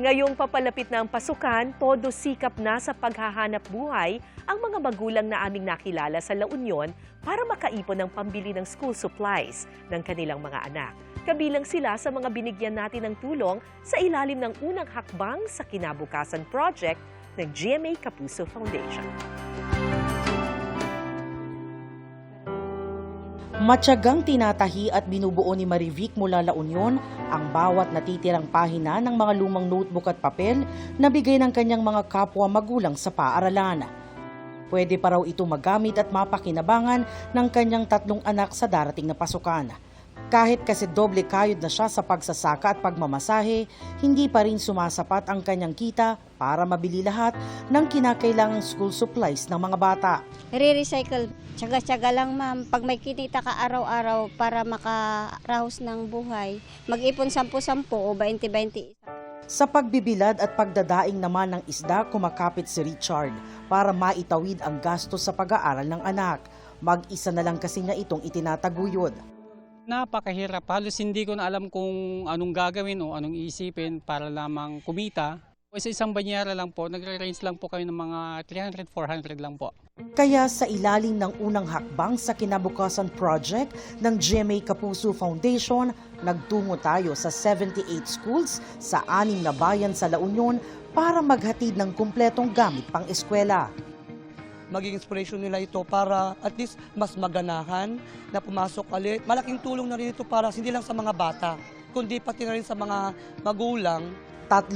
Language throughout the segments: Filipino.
Ngayong papalapit na ang pasukan, todo sikap na sa paghahanap buhay ang mga magulang na aming nakilala sa La Union para makaipon ng pambili ng school supplies ng kanilang mga anak. Kabilang sila sa mga binigyan natin ng tulong sa ilalim ng unang hakbang sa Kinabukasan Project ng GMA Kapuso Foundation. Matyagang tinatahi at binubuo ni Marivic mula La Union ang bawat natitirang pahina ng mga lumang notebook at papel na bigay ng kanyang mga kapwa magulang sa paaralan. Pwede pa raw ito magamit at mapakinabangan ng kanyang 3 anak sa darating na pasukan. Kahit kasi doble kayod na siya sa pagsasaka at pagmamasahe, hindi pa rin sumasapat ang kanyang kita para mabili lahat ng kinakailangang school supplies ng mga bata. Re-recycle. Tsaga-tsaga lang, ma'am. Pag may kinita ka araw-araw para makarahos ng buhay, mag-ipon 10-10 o 20-20. Sa pagbibilad at pagdadaing naman ng isda, kumakapit si Richard para maitawid ang gastos sa pag-aaral ng anak. Mag-isa na lang kasi niya itong itinataguyod. Napakahirap. Halos hindi ko na alam kung anong gagawin o anong iisipin para lamang kumita. Sa isang banyera lang po, nagre-range lang po kami ng mga 300-400 lang po. Kaya sa ilalim ng unang hakbang sa Kinabukasan Project ng GMA Kapuso Foundation, nagtungo tayo sa 78 schools sa 6 na bayan sa La Union para maghatid ng kumpletong gamit pang eskwela. Maging inspiration nila ito para at least mas maganahan na pumasok ulit. Malaking tulong na rin ito para hindi lang sa mga bata, kundi pati na rin sa mga magulang. 3,000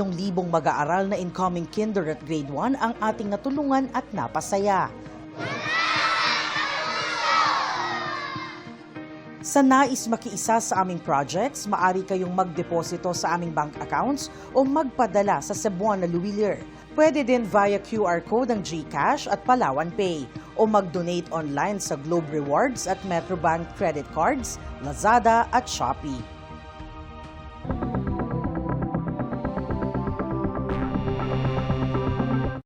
mag-aaral na incoming kinder at grade 1 ang ating natulungan at napasaya. Sa nais makiisa sa aming projects, maaari kayong magdeposito sa aming bank accounts o magpadala sa Cebuana Luwilier. Pwede din via QR code ng GCash at Palawan Pay o mag-donate online sa Globe Rewards at Metrobank Credit Cards, Lazada at Shopee.